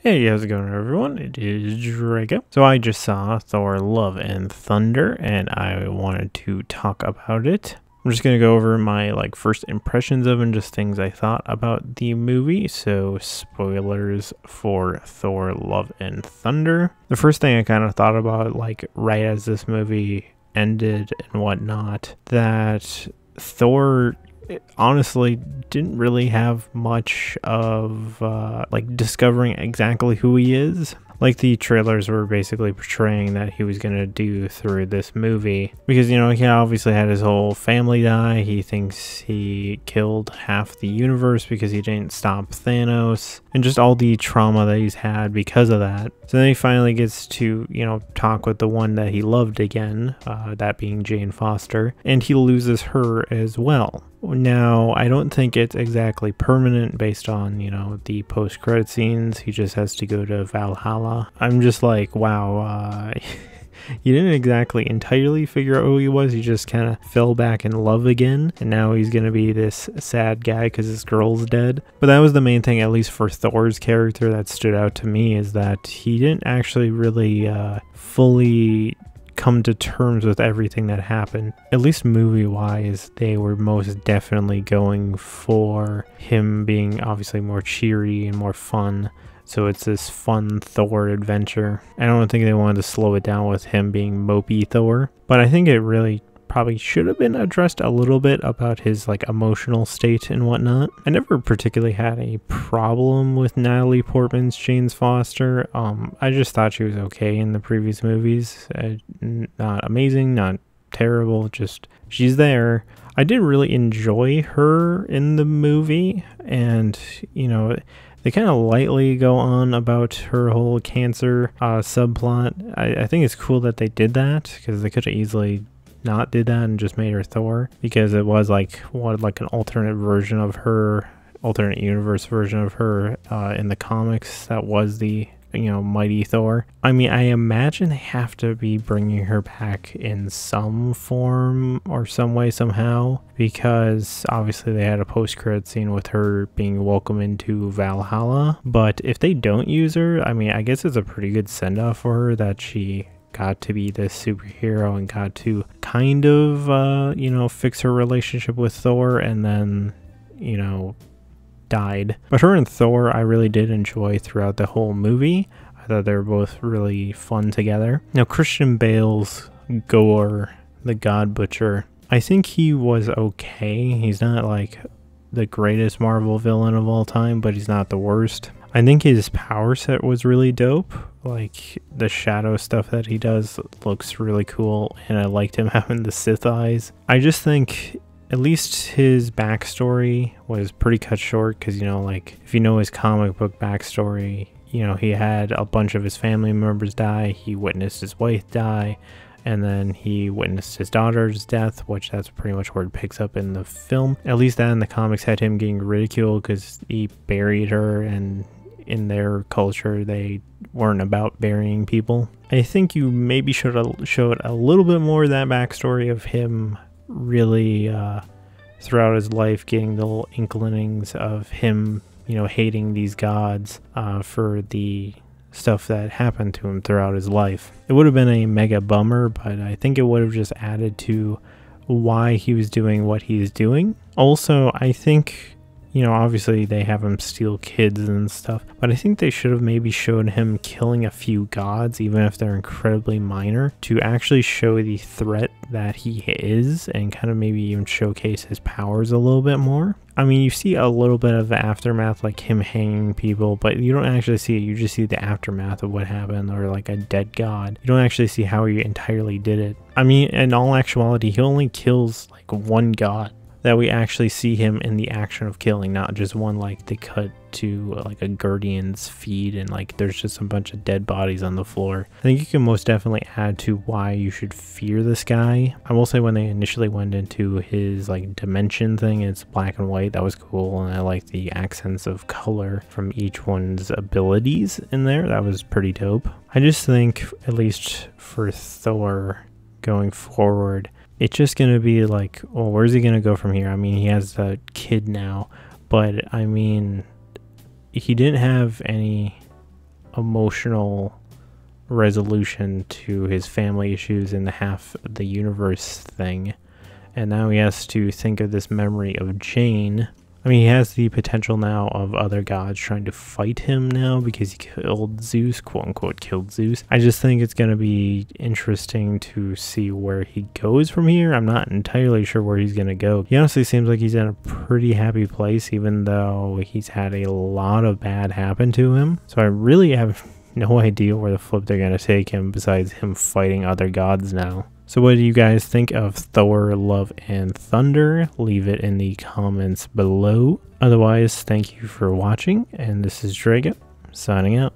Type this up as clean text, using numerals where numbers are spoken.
Hey, how's it going, everyone? It is Draco. So I just saw Thor Love and Thunder, and I wanted to talk about it. I'm just going to go over my first impressions of and just things I thought about the movie. So spoilers for Thor Love and Thunder. The first thing I kind of thought about right as this movie ended and whatnot, that Thor honestly didn't really have much of discovering exactly who he is. The trailers were basically portraying that he was gonna do through this movie, because he obviously had his whole family die. He thinks he killed half the universe because he didn't stop Thanos, and just all the trauma that he's had because of that. So then he finally gets to talk with the one that he loved again, that being Jane Foster, and he loses her as well. Now, I don't think it's exactly permanent based on, the post-credit scenes. He just has to go to Valhalla. I'm just like, wow, he didn't exactly entirely figure out who he was. He just kind of fell back in love again, and now he's going to be this sad guy because his girl's dead. But that was the main thing, at least for Thor's character, that stood out to me, is that he didn't actually really fully come to terms with everything that happened. At least movie-wise, they were most definitely going for him being obviously more cheery and more fun. So it's this fun Thor adventure. I don't think they wanted to slow it down with him being mopey Thor, but I think it really probably should have been addressed a little bit about his emotional state and whatnot. I never particularly had a problem with Natalie Portman's Jane Foster. I just thought she was okay in the previous movies. Not amazing, not terrible, just she's there. I did really enjoy her in the movie, and they kind of lightly go on about her whole cancer subplot. I think it's cool that they did that, because they could have easily not did that and just made her Thor, because it was an alternate version of her, alternate universe version of her in the comics. That was the mighty Thor. I mean, I imagine they have to be bringing her back in some form or some way somehow, because obviously they had a post-credit scene with her being welcomed into Valhalla. But if they don't use her, I mean, I guess it's a pretty good send-off for her that she got to be this superhero and got to kind of fix her relationship with Thor, and then died. But her and Thor I really did enjoy throughout the whole movie. I thought they were both really fun together. Now, Christian Bale's Gore, the God Butcher, I think he was okay. He's not the greatest Marvel villain of all time, but he's not the worst. I think his power set was really dope. The shadow stuff that he does looks really cool, and I liked him having the Sith eyes. I just think at least his backstory was pretty cut short, because if you know his comic book backstory, he had a bunch of his family members die, he witnessed his wife die, and then he witnessed his daughter's death, which that's pretty much where it picks up in the film. At least that in the comics had him getting ridiculed because he buried her, and in their culture they weren't about burying people. I think you maybe should have showed a little bit more of that backstory of him really throughout his life, getting the little inklings of him hating these gods for the stuff that happened to him throughout his life. It would have been a mega bummer, but I think it would have just added to why he was doing what he's doing. Also, I think obviously they have him steal kids and stuff, but I think they should have maybe showed him killing a few gods, even if they're incredibly minor, to actually show the threat that he is, and kind of maybe even showcase his powers a little bit more. I mean, you see a little bit of the aftermath, like him hanging people, but you don't actually see it. You just see the aftermath of what happened, or a dead god. You don't actually see how he entirely did it. I mean, in all actuality, he only kills one god that we actually see him in the action of killing, not just one they cut to a Guardian's feed and there's just a bunch of dead bodies on the floor. I think you can most definitely add to why you should fear this guy. I will say, when they initially went into his dimension thing, it's black and white, that was cool, and I like the accents of color from each one's abilities in there. That was pretty dope. I just think, at least for Thor going forward, it's just going to be well, where's he going to go from here? I mean, he has a kid now, but I mean, he didn't have any emotional resolution to his family issues and the half of the universe thing. And now he has to think of this memory of Jane. I mean, he has the potential now of other gods trying to fight him now because he killed Zeus, quote unquote killed Zeus. I just think it's going to be interesting to see where he goes from here. I'm not entirely sure where he's going to go. He honestly seems like he's in a pretty happy place, even though he's had a lot of bad happen to him. So I really have no idea where the flip they're going to take him besides him fighting other gods now. So what do you guys think of Thor, Love, and Thunder? Leave it in the comments below. Otherwise, thank you for watching, and this is Drago, signing out.